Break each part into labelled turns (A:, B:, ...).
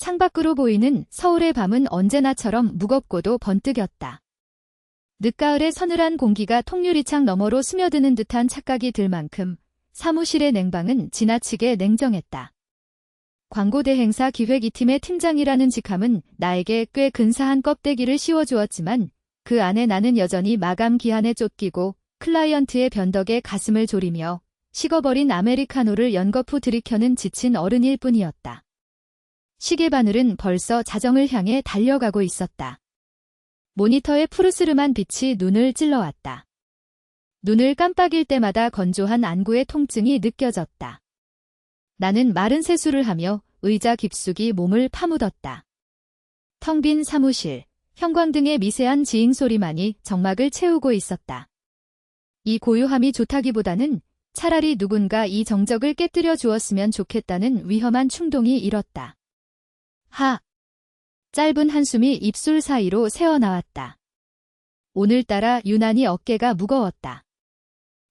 A: 창밖으로 보이는 서울의 밤은 언제나처럼 무겁고도 번뜩였다. 늦가을의 서늘한 공기가 통유리창 너머로 스며드는 듯한 착각이 들 만큼 사무실의 냉방은 지나치게 냉정했다. 광고대행사 기획 2팀의 팀장이라는 직함은 나에게 꽤 근사한 껍데기를 씌워주었지만 그 안에 나는 여전히 마감 기한에 쫓기고 클라이언트의 변덕에 가슴을 졸이며 식어버린 아메리카노를 연거푸 들이켜는 지친 어른일 뿐이었다. 시계바늘은 벌써 자정을 향해 달려가고 있었다. 모니터의 푸르스름한 빛이 눈을 찔러왔다. 눈을 깜빡일 때마다 건조한 안구의 통증이 느껴졌다. 나는 마른 세수를 하며 의자 깊숙이 몸을 파묻었다. 텅 빈 사무실, 형광등의 미세한 지잉 소리만이 정막을 채우고 있었다. 이 고요함이 좋다기보다는 차라리 누군가 이 정적을 깨뜨려 주었으면 좋겠다는 위험한 충동이 일었다. 하! 짧은 한숨이 입술 사이로 새어나왔다. 오늘따라 유난히 어깨가 무거웠다.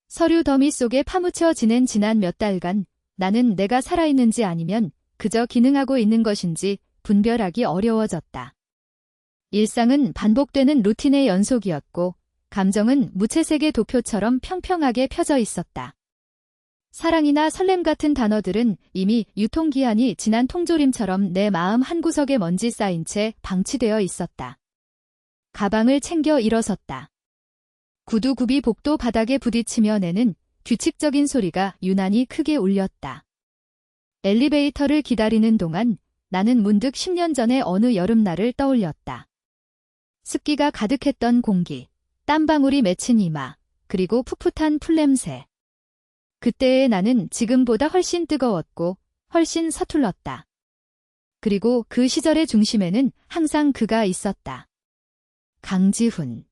A: 서류 더미 속에 파묻혀 지낸 지난 몇 달간 나는 내가 살아있는지 아니면 그저 기능하고 있는 것인지 분별하기 어려워졌다. 일상은 반복되는 루틴의 연속이었고 감정은 무채색의 도표처럼 평평하게 펴져 있었다. 사랑이나 설렘 같은 단어들은 이미 유통기한이 지난 통조림처럼 내 마음 한구석에 먼지 쌓인 채 방치되어 있었다. 가방을 챙겨 일어섰다. 구두굽이 복도 바닥에 부딪히며 내는 규칙적인 소리가 유난히 크게 울렸다. 엘리베이터를 기다리는 동안 나는 문득 10년 전의 어느 여름날을 떠올렸다. 습기가 가득했던 공기, 땀방울이 맺힌 이마, 그리고 풋풋한 풀냄새. 그때의 나는 지금보다 훨씬 뜨거웠고 훨씬 서툴렀다. 그리고 그 시절의 중심에는 항상 그가 있었다. 강지훈.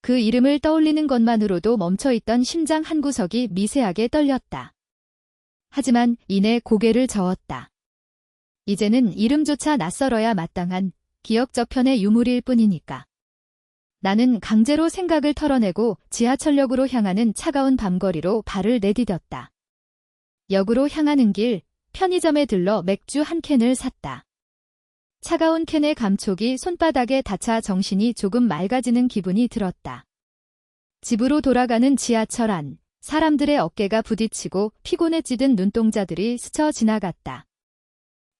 A: 그 이름을 떠올리는 것만으로도 멈춰있던 심장 한구석이 미세하게 떨렸다. 하지만 이내 고개를 저었다. 이제는 이름조차 낯설어야 마땅한 기억 저편의 유물일 뿐이니까. 나는 강제로 생각을 털어내고 지하철역으로 향하는 차가운 밤거리로 발을 내디뎠다. 역으로 향하는 길, 편의점에 들러 맥주 한 캔을 샀다. 차가운 캔의 감촉이 손바닥에 닿아 정신이 조금 맑아지는 기분이 들었다. 집으로 돌아가는 지하철 안, 사람들의 어깨가 부딪히고 피곤에 찌든 눈동자들이 스쳐 지나갔다.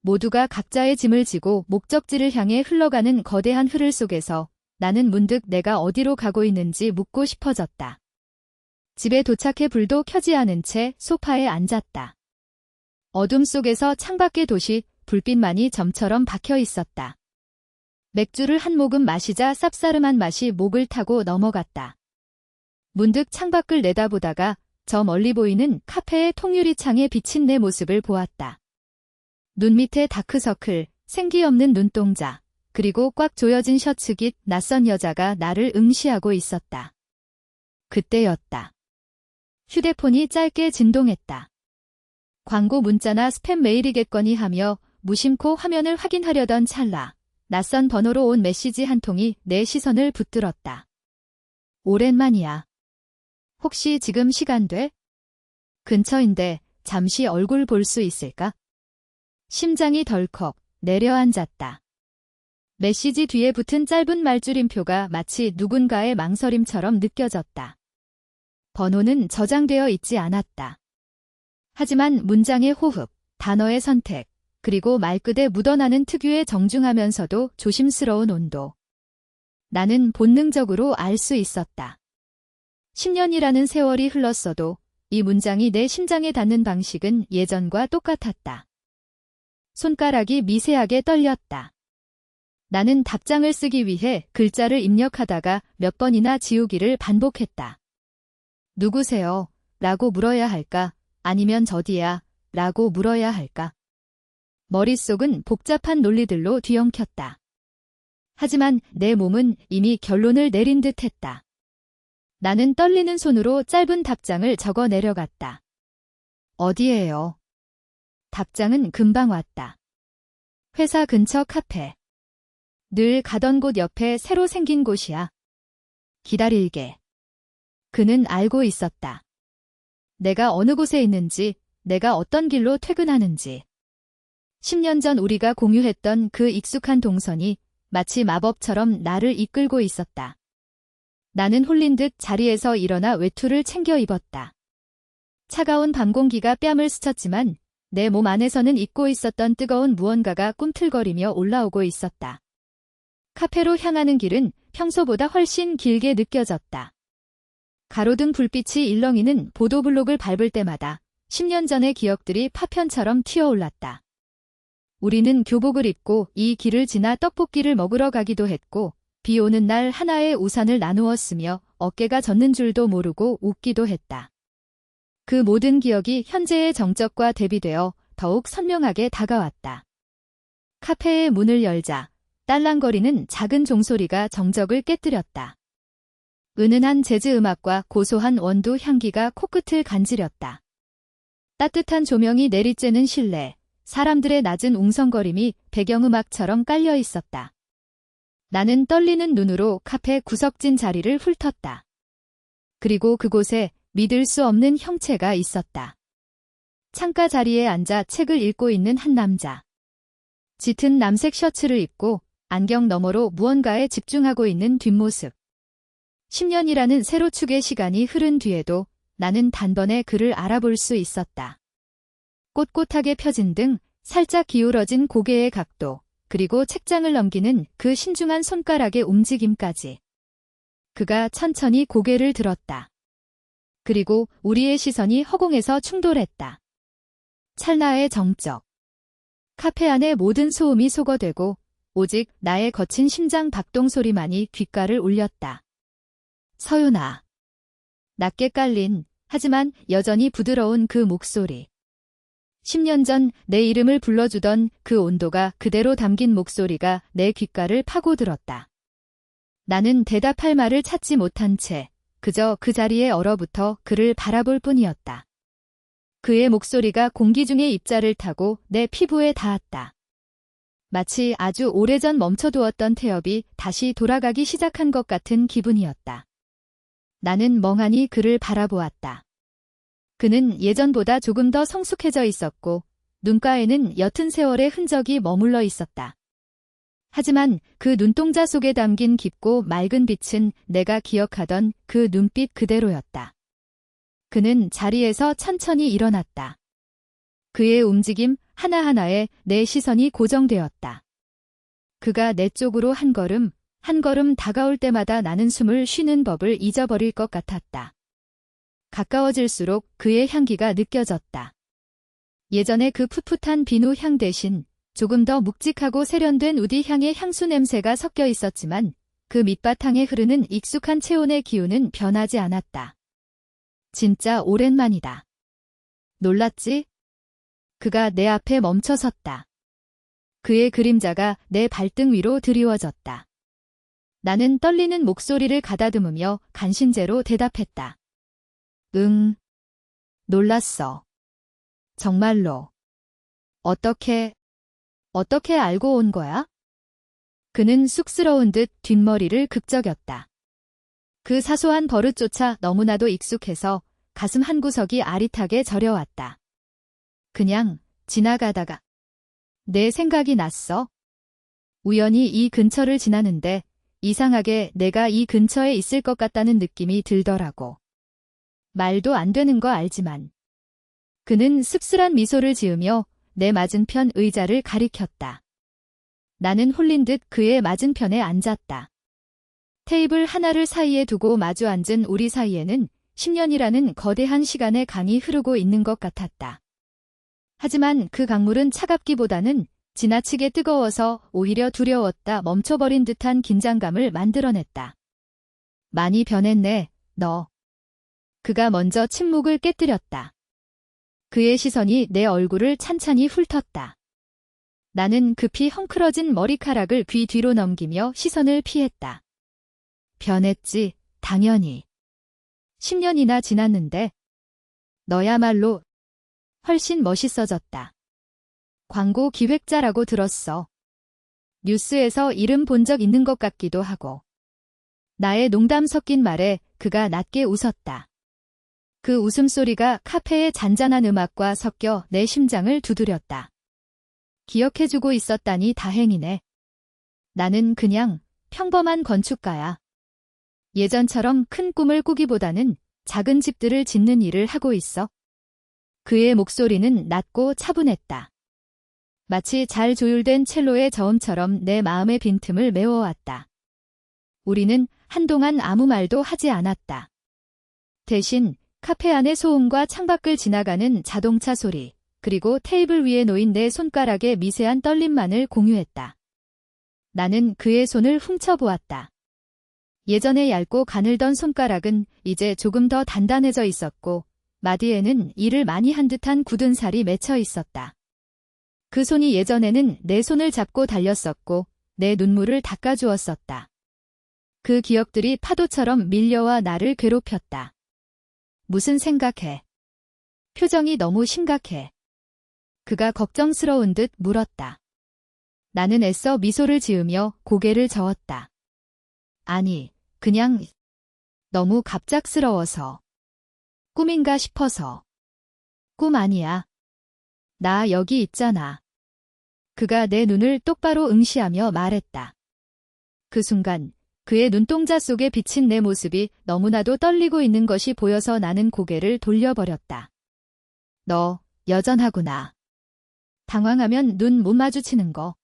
A: 모두가 각자의 짐을 지고 목적지를 향해 흘러가는 거대한 흐를 속에서 나는 문득 내가 어디로 가고 있는지 묻고 싶어졌다. 집에 도착해 불도 켜지 않은 채 소파에 앉았다. 어둠 속에서 창밖의 도시, 불빛만이 점처럼 박혀 있었다. 맥주를 한 모금 마시자 쌉싸름한 맛이 목을 타고 넘어갔다. 문득 창밖을 내다보다가 저 멀리 보이는 카페의 통유리 창에 비친 내 모습을 보았다. 눈 밑에 다크서클, 생기 없는 눈동자, 그리고 꽉 조여진 셔츠 깃 낯선 여자가 나를 응시하고 있었다. 그때였다. 휴대폰이 짧게 진동했다. 광고 문자나 스팸 메일이겠거니 하며 무심코 화면을 확인하려던 찰나 낯선 번호로 온 메시지 한 통이 내 시선을 붙들었다. 오랜만이야. 혹시 지금 시간 돼? 근처인데 잠시 얼굴 볼 수 있을까? 심장이 덜컥 내려앉았다. 메시지 뒤에 붙은 짧은 말줄임표가 마치 누군가의 망설임처럼 느껴졌다. 번호는 저장되어 있지 않았다. 하지만 문장의 호흡, 단어의 선택, 그리고 말끝에 묻어나는 특유의 정중하면서도 조심스러운 온도. 나는 본능적으로 알 수 있었다. 10년이라는 세월이 흘렀어도 이 문장이 내 심장에 닿는 방식은 예전과 똑같았다. 손가락이 미세하게 떨렸다. 나는 답장을 쓰기 위해 글자를 입력하다가 몇 번이나 지우기를 반복했다. 누구세요? 라고 물어야 할까? 아니면 저디야? 라고 물어야 할까? 머릿속은 복잡한 논리들로 뒤엉켰다. 하지만 내 몸은 이미 결론을 내린 듯 했다. 나는 떨리는 손으로 짧은 답장을 적어 내려갔다. 어디에요? 답장은 금방 왔다. 회사 근처 카페. 늘 가던 곳 옆에 새로 생긴 곳이야. 기다릴게. 그는 알고 있었다. 내가 어느 곳에 있는지, 내가 어떤 길로 퇴근하는지. 10년 전 우리가 공유했던 그 익숙한 동선이 마치 마법처럼 나를 이끌고 있었다. 나는 홀린 듯 자리에서 일어나 외투를 챙겨 입었다. 차가운 밤 공기가 뺨을 스쳤지만 내 몸 안에서는 잊고 있었던 뜨거운 무언가가 꿈틀거리며 올라오고 있었다. 카페로 향하는 길은 평소보다 훨씬 길게 느껴졌다. 가로등 불빛이 일렁이는 보도블록을 밟을 때마다 10년 전의 기억들이 파편처럼 튀어올랐다. 우리는 교복을 입고 이 길을 지나 떡볶이를 먹으러 가기도 했고 비 오는 날 하나의 우산을 나누었으며 어깨가 젖는 줄도 모르고 웃기도 했다. 그 모든 기억이 현재의 정적과 대비되어 더욱 선명하게 다가왔다. 카페의 문을 열자 딸랑거리는 작은 종소리가 정적을 깨뜨렸다. 은은한 재즈 음악과 고소한 원두 향기가 코끝을 간지렸다. 따뜻한 조명이 내리쬐는 실내, 사람들의 낮은 웅성거림이 배경음악처럼 깔려 있었다. 나는 떨리는 눈으로 카페 구석진 자리를 훑었다. 그리고 그곳에 믿을 수 없는 형체가 있었다. 창가 자리에 앉아 책을 읽고 있는 한 남자. 짙은 남색 셔츠를 입고 안경 너머로 무언가에 집중하고 있는 뒷모습. 10년이라는 세로축의 시간이 흐른 뒤에도 나는 단번에 그를 알아볼 수 있었다. 꼿꼿하게 펴진 등, 살짝 기울어진 고개의 각도, 그리고 책장을 넘기는 그 신중한 손가락의 움직임까지. 그가 천천히 고개를 들었다. 그리고 우리의 시선이 허공에서 충돌했다. 찰나의 정적. 카페 안의 모든 소음이 소거되고 오직 나의 거친 심장 박동 소리만이 귓가를 울렸다. 서윤아. 낮게 깔린, 하지만 여전히 부드러운 그 목소리. 10년 전 내 이름을 불러주던 그 온도가 그대로 담긴 목소리가 내 귓가를 파고들었다. 나는 대답할 말을 찾지 못한 채 그저 그 자리에 얼어붙어 그를 바라볼 뿐이었다. 그의 목소리가 공기 중의 입자를 타고 내 피부에 닿았다. 마치 아주 오래전 멈춰두었던 태엽이 다시 돌아가기 시작한 것 같은 기분이었다. 나는 멍하니 그를 바라보았다. 그는 예전보다 조금 더 성숙해져 있었고 눈가에는 옅은 세월의 흔적이 머물러 있었다. 하지만 그 눈동자 속에 담긴 깊고 맑은 빛은 내가 기억하던 그 눈빛 그대로였다. 그는 자리에서 천천히 일어났다. 그의 움직임 하나하나에 내 시선이 고정되었다. 그가 내 쪽으로 한 걸음 다가올 때마다 나는 숨을 쉬는 법을 잊어버릴 것 같았다. 가까워질수록 그의 향기가 느껴졌다. 예전에 그 풋풋한 비누 향 대신 조금 더 묵직하고 세련된 우디 향의 향수 냄새가 섞여 있었지만 그 밑바탕에 흐르는 익숙한 체온의 기운은 변하지 않았다. 진짜 오랜만이다. 놀랐지? 그가 내 앞에 멈춰 섰다. 그의 그림자가 내 발등 위로 드리워졌다. 나는 떨리는 목소리를 가다듬으며 간신제로 대답했다. 응. 놀랐어. 정말로. 어떻게 알고 온 거야? 그는 쑥스러운 듯 뒷머리를 극적였다. 그 사소한 버릇조차 너무나도 익숙해서 가슴 한구석이 아릿하게 저려왔다. 그냥 지나가다가 내 생각이 났어. 우연히 이 근처를 지나는데 이상하게 내가 이 근처에 있을 것 같다는 느낌이 들더라고. 말도 안 되는 거 알지만. 그는 씁쓸한 미소를 지으며 내 맞은편 의자를 가리켰다. 나는 홀린 듯 그의 맞은편에 앉았다. 테이블 하나를 사이에 두고 마주 앉은 우리 사이에는 10년이라는 거대한 시간의 강이 흐르고 있는 것 같았다. 하지만 그 강물은 차갑기보다는 지나치게 뜨거워서 오히려 두려웠다 멈춰버린 듯한 긴장감을 만들어냈다. 많이 변했네, 너. 그가 먼저 침묵을 깨뜨렸다. 그의 시선이 내 얼굴을 찬찬히 훑었다. 나는 급히 헝클어진 머리카락을 귀 뒤로 넘기며 시선을 피했다. 변했지, 당연히. 10년이나 지났는데 너야말로 훨씬 멋있어졌다. 광고 기획자라고 들었어. 뉴스에서 이름 본 적 있는 것 같기도 하고. 나의 농담 섞인 말에 그가 낮게 웃었다. 그 웃음소리가 카페의 잔잔한 음악과 섞여 내 심장을 두드렸다. 기억해주고 있었다니 다행이네. 나는 그냥 평범한 건축가야. 예전처럼 큰 꿈을 꾸기보다는 작은 집들을 짓는 일을 하고 있어. 그의 목소리는 낮고 차분했다. 마치 잘 조율된 첼로의 저음처럼 내 마음의 빈틈을 메워왔다. 우리는 한동안 아무 말도 하지 않았다. 대신 카페 안의 소음과 창밖을 지나가는 자동차 소리, 그리고 테이블 위에 놓인 내 손가락의 미세한 떨림만을 공유했다. 나는 그의 손을 훔쳐보았다. 예전에 얇고 가늘던 손가락은 이제 조금 더 단단해져 있었고, 마디에는 일을 많이 한 듯한 굳은 살이 맺혀 있었다. 그 손이 예전에는 내 손을 잡고 달렸었고, 내 눈물을 닦아주었었다. 그 기억들이 파도처럼 밀려와 나를 괴롭혔다. 무슨 생각해? 표정이 너무 심각해. 그가 걱정스러운 듯 물었다. 나는 애써 미소를 지으며 고개를 저었다. 아니, 그냥 너무 갑작스러워서. 꿈인가 싶어서. 꿈 아니야. 나 여기 있잖아. 그가 내 눈을 똑바로 응시하며 말했다. 그 순간 그의 눈동자 속에 비친 내 모습이 너무나도 떨리고 있는 것이 보여서 나는 고개를 돌려버렸다. 너 여전하구나. 당황하면 눈 못 마주치는 거.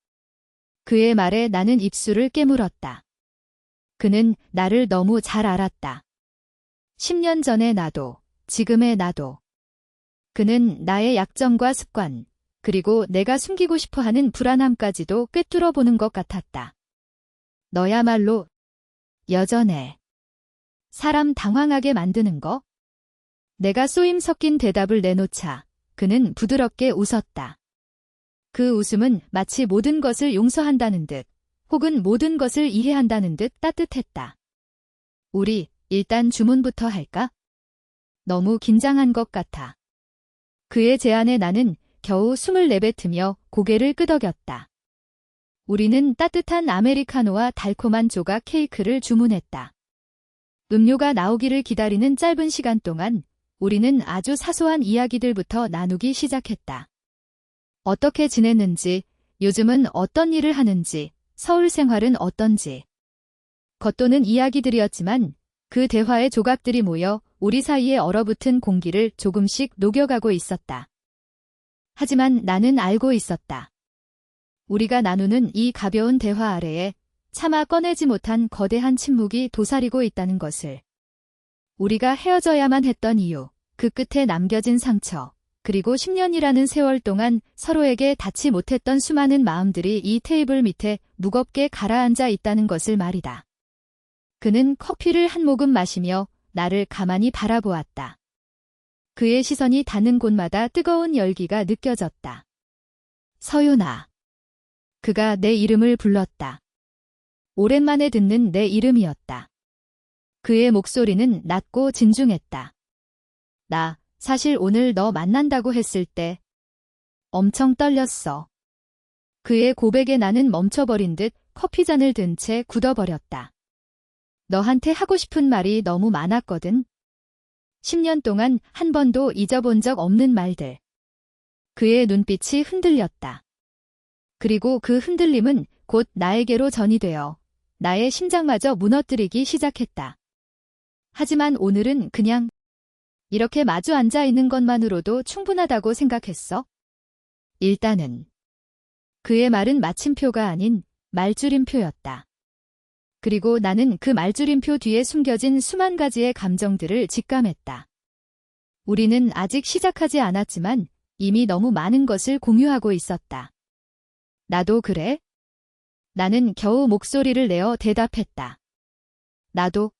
A: 그의 말에 나는 입술을 깨물었다. 그는 나를 너무 잘 알았다. 10년 전의 나도, 지금의 나도. 그는 나의 약점과 습관, 그리고 내가 숨기고 싶어하는 불안함까지도 꿰뚫어 보는 것 같았다. 너야말로 여전해. 사람 당황하게 만드는 거? 내가 쏘임 섞인 대답을 내놓자 그는 부드럽게 웃었다. 그 웃음은 마치 모든 것을 용서한다는 듯, 혹은 모든 것을 이해한다는 듯 따뜻했다. 우리 일단 주문부터 할까? 너무 긴장한 것 같아. 그의 제안에 나는 겨우 숨을 내뱉으며 고개를 끄덕였다. 우리는 따뜻한 아메리카노와 달콤한 조각 케이크를 주문했다. 음료가 나오기를 기다리는 짧은 시간 동안 우리는 아주 사소한 이야기들부터 나누기 시작했다. 어떻게 지냈는지, 요즘은 어떤 일을 하는지, 서울 생활은 어떤지. 겉도는 이야기들이었지만 그 대화의 조각들이 모여 우리 사이에 얼어붙은 공기를 조금씩 녹여가고 있었다. 하지만 나는 알고 있었다. 우리가 나누는 이 가벼운 대화 아래에 차마 꺼내지 못한 거대한 침묵이 도사리고 있다는 것을. 우리가 헤어져야만 했던 이유, 그 끝에 남겨진 상처, 그리고 10년이라는 세월 동안 서로에게 닿지 못했던 수많은 마음들이 이 테이블 밑에 무겁게 가라앉아 있다는 것을 말이다. 그는 커피를 한 모금 마시며 나를 가만히 바라보았다. 그의 시선이 닿는 곳마다 뜨거운 열기가 느껴졌다. 서윤아. 그가 내 이름을 불렀다. 오랜만에 듣는 내 이름이었다. 그의 목소리는 낮고 진중했다. 나 사실 오늘 너 만난다고 했을 때 엄청 떨렸어. 그의 고백에 나는 멈춰버린 듯 커피잔을 든 채 굳어버렸다. 너한테 하고 싶은 말이 너무 많았거든. 10년 동안 한 번도 잊어본 적 없는 말들. 그의 눈빛이 흔들렸다. 그리고 그 흔들림은 곧 나에게로 전이되어 나의 심장마저 무너뜨리기 시작했다. 하지만 오늘은 그냥 이렇게 마주 앉아 있는 것만으로도 충분하다고 생각했어. 일단은. 그의 말은 마침표가 아닌 말줄임표였다. 그리고 나는 그 말줄임표 뒤에 숨겨진 수만 가지의 감정들을 직감했다. 우리는 아직 시작하지 않았지만 이미 너무 많은 것을 공유하고 있었다. 나도 그래? 나는 겨우 목소리를 내어 대답했다. 나도.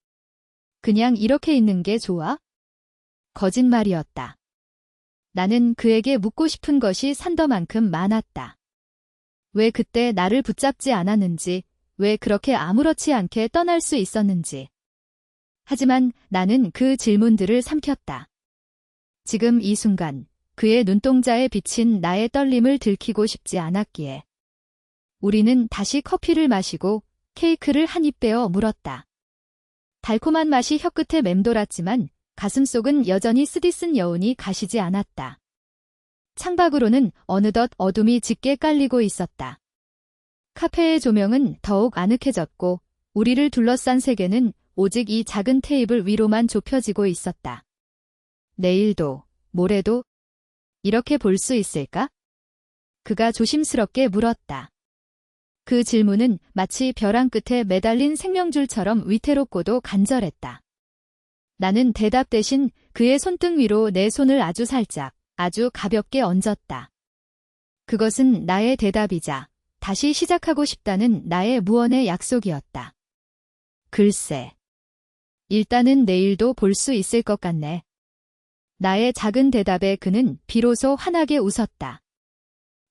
A: 그냥 이렇게 있는 게 좋아? 거짓말이었다. 나는 그에게 묻고 싶은 것이 산더만큼 많았다. 왜 그때 나를 붙잡지 않았는지, 왜 그렇게 아무렇지 않게 떠날 수 있었는지. 하지만 나는 그 질문들을 삼켰다. 지금 이 순간 그의 눈동자에 비친 나의 떨림을 들키고 싶지 않았기에. 우리는 다시 커피를 마시고 케이크를 한 입 빼어 물었다. 달콤한 맛이 혀끝에 맴돌았지만 가슴속은 여전히 쓰디쓴 여운이 가시지 않았다. 창밖으로는 어느덧 어둠이 짙게 깔리고 있었다. 카페의 조명은 더욱 아늑해졌고 우리를 둘러싼 세계는 오직 이 작은 테이블 위로만 좁혀지고 있었다. 내일도, 모레도 이렇게 볼 수 있을까? 그가 조심스럽게 물었다. 그 질문은 마치 벼랑 끝에 매달린 생명줄처럼 위태롭고도 간절했다. 나는 대답 대신 그의 손등 위로 내 손을 아주 살짝, 아주 가볍게 얹었다. 그것은 나의 대답이자 다시 시작하고 싶다는 나의 무언의 약속이었다. 글쎄. 일단은 내일도 볼 수 있을 것 같네. 나의 작은 대답에 그는 비로소 환하게 웃었다.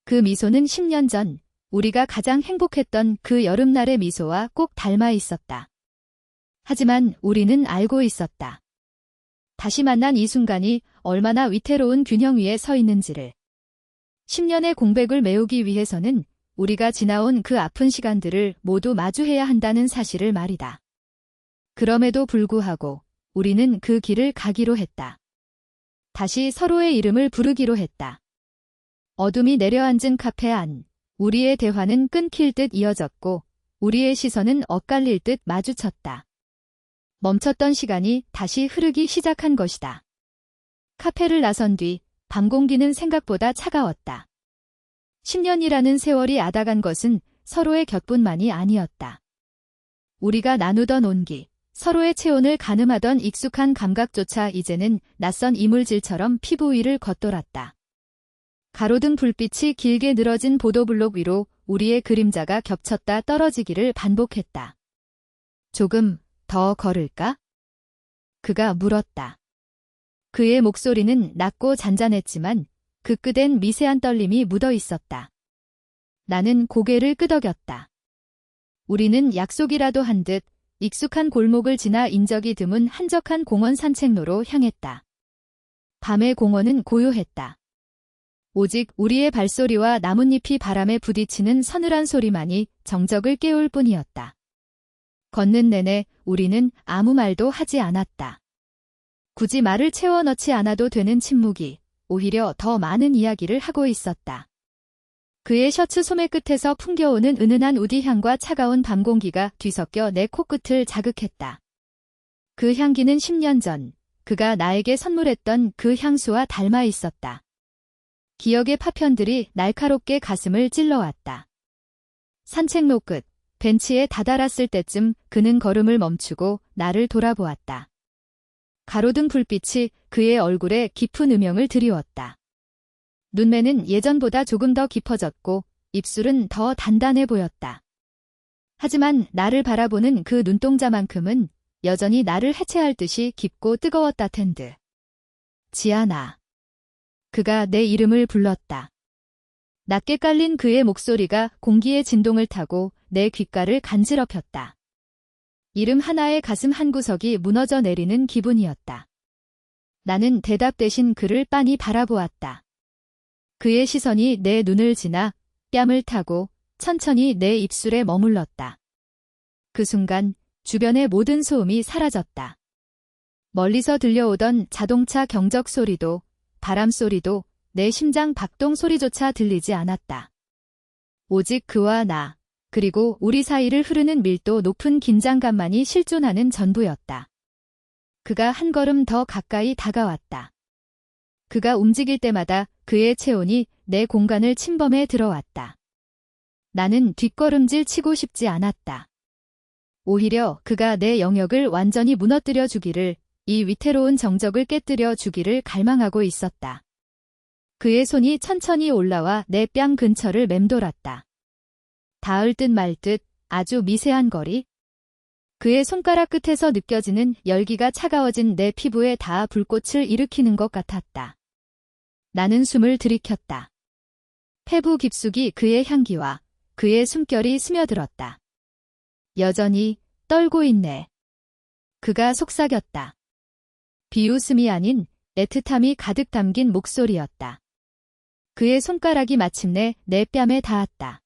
A: 그 미소는 10년 전 우리가 가장 행복했던 그 여름날의 미소와 꼭 닮아 있었다. 하지만 우리는 알고 있었다. 다시 만난 이 순간이 얼마나 위태로운 균형 위에 서 있는지를. 10년의 공백을 메우기 위해서는 우리가 지나온 그 아픈 시간들을 모두 마주해야 한다는 사실을 말이다. 그럼에도 불구하고 우리는 그 길을 가기로 했다. 다시 서로의 이름을 부르기로 했다. 어둠이 내려앉은 카페 안, 우리의 대화는 끊길 듯 이어졌고 우리의 시선은 엇갈릴 듯 마주쳤다. 멈췄던 시간이 다시 흐르기 시작한 것이다. 카페를 나선 뒤 밤 공기는 생각보다 차가웠다. 10년이라는 세월이 아다간 것은 서로의 곁뿐만이 아니었다. 우리가 나누던 온기, 서로의 체온을 가늠하던 익숙한 감각조차 이제는 낯선 이물질처럼 피부 위를 겉돌았다. 가로등 불빛이 길게 늘어진 보도블록 위로 우리의 그림자가 겹쳤다 떨어지기를 반복했다. 조금 더 걸을까? 그가 물었다. 그의 목소리는 낮고 잔잔했지만 그 끝엔 미세한 떨림이 묻어 있었다. 나는 고개를 끄덕였다. 우리는 약속이라도 한 듯 익숙한 골목을 지나 인적이 드문 한적한 공원 산책로로 향했다. 밤의 공원은 고요했다. 오직 우리의 발소리와 나뭇잎이 바람에 부딪히는 서늘한 소리만이 정적을 깨울 뿐이었다. 걷는 내내 우리는 아무 말도 하지 않았다. 굳이 말을 채워 넣지 않아도 되는 침묵이 오히려 더 많은 이야기를 하고 있었다. 그의 셔츠 소매 끝에서 풍겨오는 은은한 우디 향과 차가운 밤 공기가 뒤섞여 내 코끝을 자극했다. 그 향기는 10년 전 그가 나에게 선물했던 그 향수와 닮아 있었다. 기억의 파편들이 날카롭게 가슴을 찔러왔다. 산책로 끝, 벤치에 다다랐을 때쯤 그는 걸음을 멈추고 나를 돌아보았다. 가로등 불빛이 그의 얼굴에 깊은 음영을 드리웠다. 눈매는 예전보다 조금 더 깊어졌고 입술은 더 단단해 보였다. 하지만 나를 바라보는 그 눈동자만큼은 여전히 나를 해체할 듯이 깊고 뜨거웠다 텐드. 지아나. 그가 내 이름을 불렀다. 낮게 깔린 그의 목소리가 공기의 진동을 타고 내 귓가를 간지럽혔다. 이름 하나에 가슴 한구석이 무너져 내리는 기분이었다. 나는 대답 대신 그를 빤히 바라보았다. 그의 시선이 내 눈을 지나 뺨을 타고 천천히 내 입술에 머물렀다. 그 순간 주변의 모든 소음이 사라졌다. 멀리서 들려오던 자동차 경적 소리도 바람 소리도 내 심장 박동 소리조차 들리지 않았다. 오직 그와 나, 그리고 우리 사이를 흐르는 밀도 높은 긴장감만이 실존하는 전부였다. 그가 한 걸음 더 가까이 다가왔다. 그가 움직일 때마다 그의 체온이 내 공간을 침범해 들어왔다. 나는 뒷걸음질 치고 싶지 않았다. 오히려 그가 내 영역을 완전히 무너뜨려 주기를, 이 위태로운 정적을 깨뜨려 주기를 갈망하고 있었다. 그의 손이 천천히 올라와 내 뺨 근처를 맴돌았다. 닿을 듯 말 듯 아주 미세한 거리. 그의 손가락 끝에서 느껴지는 열기가 차가워진 내 피부에 닿아 불꽃을 일으키는 것 같았다. 나는 숨을 들이켰다. 폐부 깊숙이 그의 향기와 그의 숨결이 스며들었다. 여전히 떨고 있네. 그가 속삭였다. 비웃음이 아닌 애틋함이 가득 담긴 목소리였다. 그의 손가락이 마침내 내 뺨에 닿았다.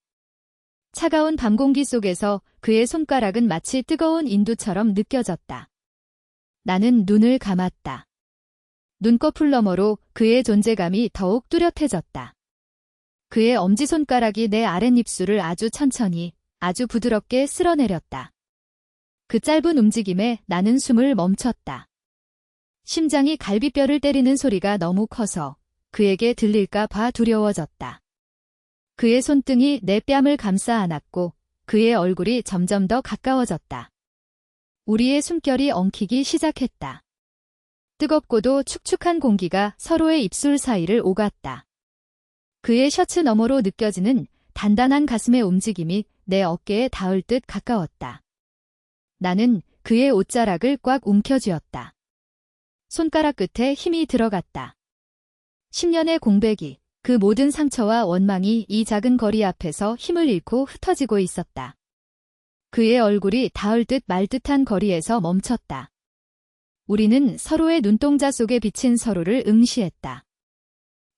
A: 차가운 밤 공기 속에서 그의 손가락은 마치 뜨거운 인두처럼 느껴졌다. 나는 눈을 감았다. 눈꺼풀 너머로 그의 존재감이 더욱 뚜렷해졌다. 그의 엄지손가락이 내 아랫입술을 아주 천천히, 아주 부드럽게 쓸어내렸다. 그 짧은 움직임에 나는 숨을 멈췄다. 심장이 갈비뼈를 때리는 소리가 너무 커서 그에게 들릴까 봐 두려워졌다. 그의 손등이 내 뺨을 감싸 안았고 그의 얼굴이 점점 더 가까워졌다. 우리의 숨결이 엉키기 시작했다. 뜨겁고도 축축한 공기가 서로의 입술 사이를 오갔다. 그의 셔츠 너머로 느껴지는 단단한 가슴의 움직임이 내 어깨에 닿을 듯 가까웠다. 나는 그의 옷자락을 꽉 움켜쥐었다. 손가락 끝에 힘이 들어갔다. 10년의 공백이, 그 모든 상처와 원망이 이 작은 거리 앞에서 힘을 잃고 흩어지고 있었다. 그의 얼굴이 닿을 듯 말 듯한 거리에서 멈췄다. 우리는 서로의 눈동자 속에 비친 서로를 응시했다.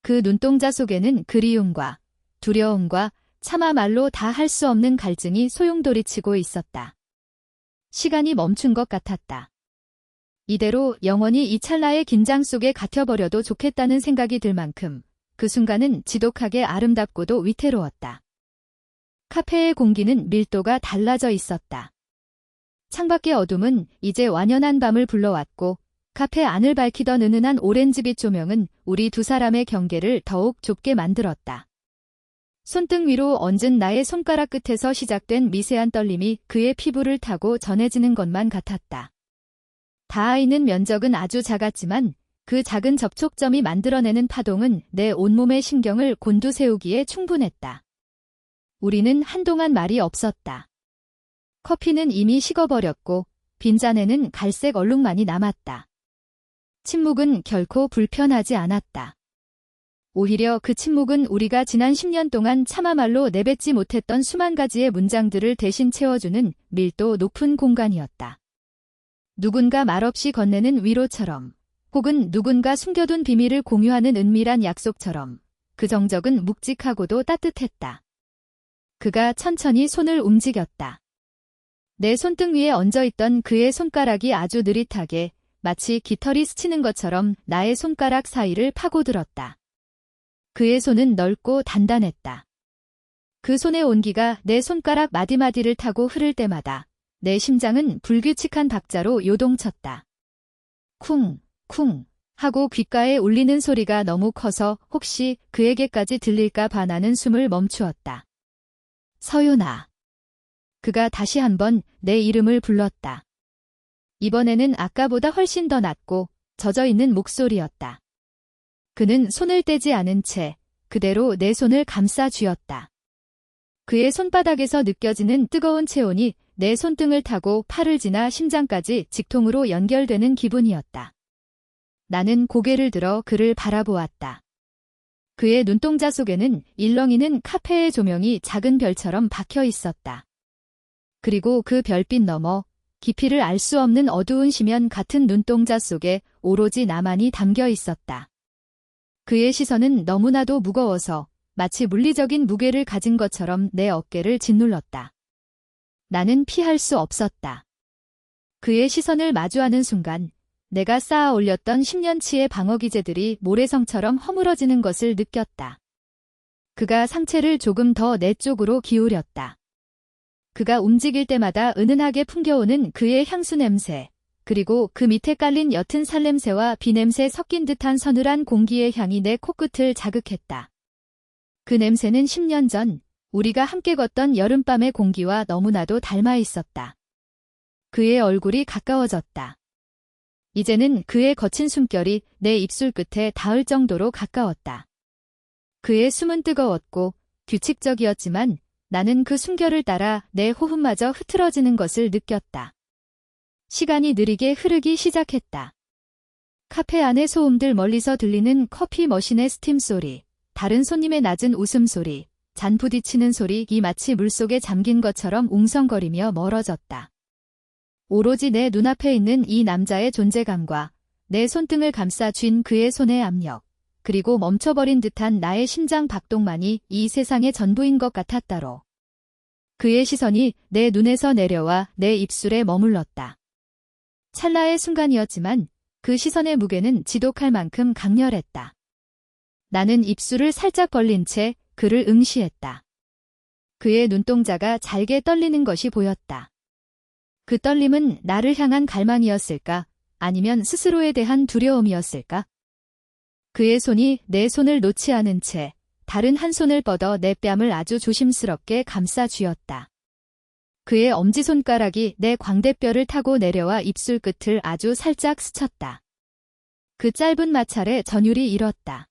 A: 그 눈동자 속에는 그리움과 두려움과 차마 말로 다 할 수 없는 갈증이 소용돌이치고 있었다. 시간이 멈춘 것 같았다. 이대로 영원히 이 찰나의 긴장 속에 갇혀버려도 좋겠다는 생각이 들 만큼 그 순간은 지독하게 아름답고도 위태로웠다. 카페의 공기는 밀도가 달라져 있었다. 창밖의 어둠은 이제 완연한 밤을 불러왔고 카페 안을 밝히던 은은한 오렌지빛 조명은 우리 두 사람의 경계를 더욱 좁게 만들었다. 손등 위로 얹은 나의 손가락 끝에서 시작된 미세한 떨림이 그의 피부를 타고 전해지는 것만 같았다. 닿아 있는 면적은 아주 작았지만 그 작은 접촉점이 만들어내는 파동은 내 온몸의 신경을 곤두세우기에 충분했다. 우리는 한동안 말이 없었다. 커피는 이미 식어버렸고 빈잔에는 갈색 얼룩만이 남았다. 침묵은 결코 불편하지 않았다. 오히려 그 침묵은 우리가 지난 10년 동안 차마 말로 내뱉지 못했던 수만 가지의 문장들을 대신 채워주는 밀도 높은 공간이었다. 누군가 말없이 건네는 위로처럼, 혹은 누군가 숨겨둔 비밀을 공유하는 은밀한 약속처럼 그 정적은 묵직하고도 따뜻했다. 그가 천천히 손을 움직였다. 내 손등 위에 얹어있던 그의 손가락이 아주 느릿하게 마치 깃털이 스치는 것처럼 나의 손가락 사이를 파고들었다. 그의 손은 넓고 단단했다. 그 손의 온기가 내 손가락 마디마디를 타고 흐를 때마다 내 심장은 불규칙한 박자로 요동쳤다. 쿵, 쿵 하고 귓가에 울리는 소리가 너무 커서 혹시 그에게까지 들릴까 봐 나는 숨을 멈추었다. 서윤아. 그가 다시 한번 내 이름을 불렀다. 이번에는 아까보다 훨씬 더 낮고 젖어있는 목소리였다. 그는 손을 떼지 않은 채 그대로 내 손을 감싸 쥐었다. 그의 손바닥에서 느껴지는 뜨거운 체온이 내 손등을 타고 팔을 지나 심장까지 직통으로 연결되는 기분이었다. 나는 고개를 들어 그를 바라보았다. 그의 눈동자 속에는 일렁이는 카페의 조명이 작은 별처럼 박혀 있었다. 그리고 그 별빛 너머 깊이를 알 수 없는 어두운 심연 같은 눈동자 속에 오로지 나만이 담겨 있었다. 그의 시선은 너무나도 무거워서 마치 물리적인 무게를 가진 것처럼 내 어깨를 짓눌렀다. 나는 피할 수 없었다. 그의 시선을 마주하는 순간 내가 쌓아 올렸던 10년치의 방어기제들이 모래성처럼 허물어지는 것을 느꼈다. 그가 상체를 조금 더 내 쪽으로 기울였다. 그가 움직일 때마다 은은하게 풍겨오는 그의 향수 냄새, 그리고 그 밑에 깔린 옅은 살냄새와 비냄새 섞인 듯한 서늘한 공기의 향이 내 코끝을 자극했다. 그 냄새는 10년 전 우리가 함께 걷던 여름밤의 공기와 너무나도 닮아 있었다. 그의 얼굴이 가까워졌다. 이제는 그의 거친 숨결이 내 입술 끝에 닿을 정도로 가까웠다. 그의 숨은 뜨거웠고 규칙적이었지만 나는 그 숨결을 따라 내 호흡마저 흐트러지는 것을 느꼈다. 시간이 느리게 흐르기 시작했다. 카페 안의 소음들, 멀리서 들리는 커피 머신의 스팀 소리, 다른 손님의 낮은 웃음소리, 잔 부딪히는 소리, 이 마치 물속에 잠긴 것처럼 웅성거리며 멀어졌다. 오로지 내 눈앞에 있는 이 남자의 존재감과 내 손등을 감싸 쥔 그의 손의 압력, 그리고 멈춰버린 듯한 나의 심장 박동만이 이 세상의 전부인 것 같았다로. 그의 시선이 내 눈에서 내려와 내 입술에 머물렀다. 찰나의 순간이었지만 그 시선의 무게는 지독할 만큼 강렬했다. 나는 입술을 살짝 벌린 채 그를 응시했다. 그의 눈동자가 잘게 떨리는 것이 보였다. 그 떨림은 나를 향한 갈망이었을까? 아니면 스스로에 대한 두려움이었을까? 그의 손이 내 손을 놓지 않은 채 다른 한 손을 뻗어 내 뺨을 아주 조심스럽게 감싸 쥐었다. 그의 엄지손가락이 내 광대뼈를 타고 내려와 입술 끝을 아주 살짝 스쳤다. 그 짧은 마찰에 전율이 일었다.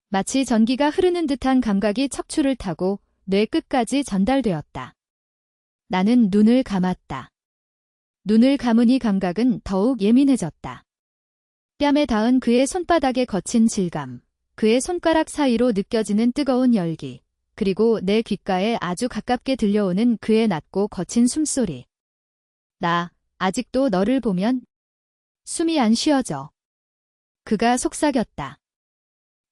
A: 마치 전기가 흐르는 듯한 감각이 척추를 타고 뇌 끝까지 전달되었다. 나는 눈을 감았다. 눈을 감으니 감각은 더욱 예민해졌다. 뺨에 닿은 그의 손바닥의 거친 질감, 그의 손가락 사이로 느껴지는 뜨거운 열기, 그리고 내 귓가에 아주 가깝게 들려오는 그의 낮고 거친 숨소리. 나 아직도 너를 보면 숨이 안 쉬어져. 그가 속삭였다.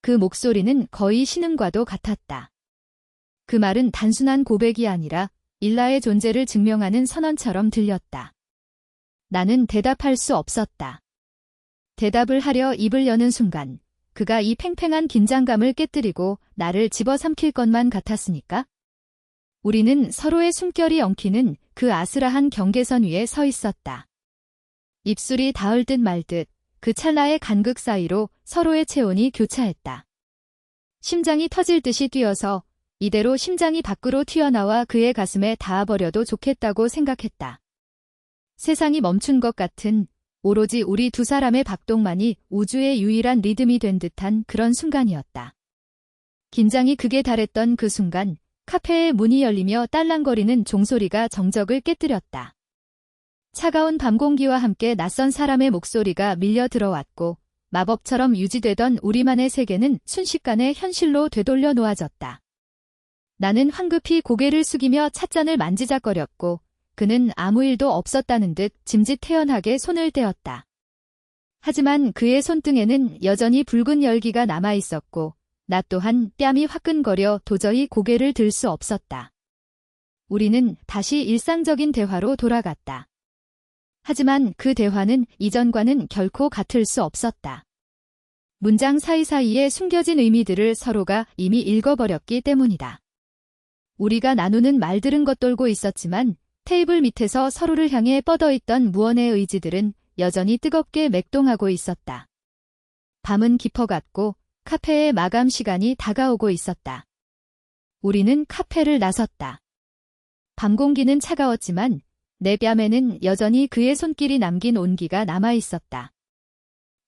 A: 그 목소리는 거의 신음과도 같았다. 그 말은 단순한 고백이 아니라 일라의 존재를 증명하는 선언처럼 들렸다. 나는 대답할 수 없었다. 대답을 하려 입을 여는 순간 그가 이 팽팽한 긴장감을 깨뜨리고 나를 집어삼킬 것만 같았으니까? 우리는 서로의 숨결이 엉키는 그 아스라한 경계선 위에 서 있었다. 입술이 닿을 듯 말 듯 그 찰나의 간극 사이로 서로의 체온이 교차했다. 심장이 터질 듯이 뛰어서 이대로 심장이 밖으로 튀어나와 그의 가슴에 닿아버려도 좋겠다고 생각했다. 세상이 멈춘 것 같은 오로지 우리 두 사람의 박동만이 우주의 유일한 리듬이 된 듯한 그런 순간이었다. 긴장이 극에 달했던 그 순간 카페의 문이 열리며 딸랑거리는 종소리가 정적을 깨뜨렸다. 차가운 밤 공기와 함께 낯선 사람의 목소리가 밀려 들어왔고 마법처럼 유지되던 우리만의 세계는 순식간에 현실로 되돌려 놓아졌다. 나는 황급히 고개를 숙이며 찻잔을 만지작거렸고 그는 아무 일도 없었다는 듯 짐짓태연하게 손을 떼었다. 하지만 그의 손등에는 여전히 붉은 열기가 남아있었고 나 또한 뺨이 화끈거려 도저히 고개를 들 수 없었다. 우리는 다시 일상적인 대화로 돌아갔다. 하지만 그 대화는 이전과는 결코 같을 수 없었다. 문장 사이사이에 숨겨진 의미들을 서로가 이미 읽어버렸기 때문이다. 우리가 나누는 말들은 겉돌고 있었지만 테이블 밑에서 서로를 향해 뻗어있던 무언의 의지들은 여전히 뜨겁게 맥동하고 있었다. 밤은 깊어갔고 카페의 마감 시간이 다가오고 있었다. 우리는 카페를 나섰다. 밤 공기는 차가웠지만 내 뺨에는 여전히 그의 손길이 남긴 온기가 남아있었다.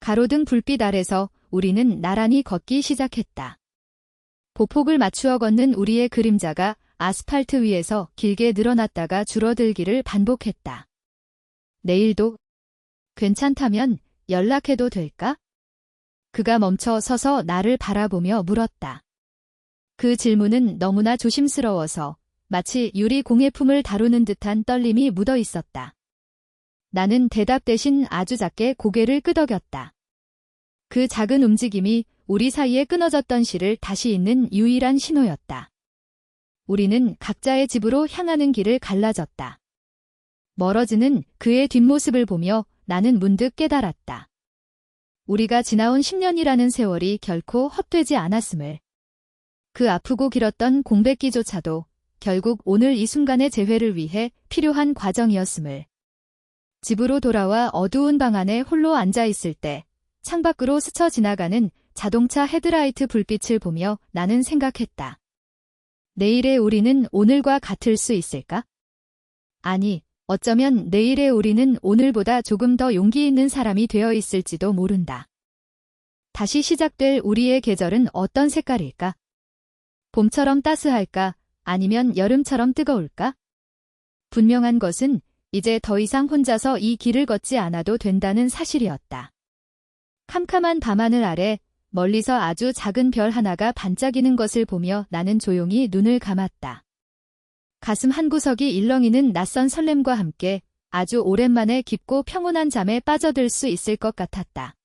A: 가로등 불빛 아래서 우리는 나란히 걷기 시작했다. 보폭을 맞추어 걷는 우리의 그림자가 아스팔트 위에서 길게 늘어났다가 줄어들기를 반복했다. 내일도 괜찮다면 연락해도 될까? 그가 멈춰 서서 나를 바라보며 물었다. 그 질문은 너무나 조심스러워서 마치 유리 공예품을 다루는 듯한 떨림이 묻어 있었다. 나는 대답 대신 아주 작게 고개를 끄덕였다. 그 작은 움직임이 우리 사이에 끊어졌던 실을 다시 잇는 유일한 신호였다. 우리는 각자의 집으로 향하는 길을 갈라졌다. 멀어지는 그의 뒷모습을 보며 나는 문득 깨달았다. 우리가 지나온 10년이라는 세월이 결코 헛되지 않았음을. 그 아프고 길었던 공백기조차도 결국 오늘 이 순간의 재회를 위해 필요한 과정이었음을. 집으로 돌아와 어두운 방 안에 홀로 앉아있을 때 창밖으로 스쳐 지나가는 자동차 헤드라이트 불빛을 보며 나는 생각했다. 내일의 우리는 오늘과 같을 수 있을까? 아니, 어쩌면 내일의 우리는 오늘보다 조금 더 용기 있는 사람이 되어 있을지도 모른다. 다시 시작될 우리의 계절은 어떤 색깔일까? 봄처럼 따스할까? 아니면 여름처럼 뜨거울까? 분명한 것은 이제 더 이상 혼자서 이 길을 걷지 않아도 된다는 사실이었다. 캄캄한 밤하늘 아래 멀리서 아주 작은 별 하나가 반짝이는 것을 보며 나는 조용히 눈을 감았다. 가슴 한구석이 일렁이는 낯선 설렘과 함께 아주 오랜만에 깊고 평온한 잠에 빠져들 수 있을 것 같았다.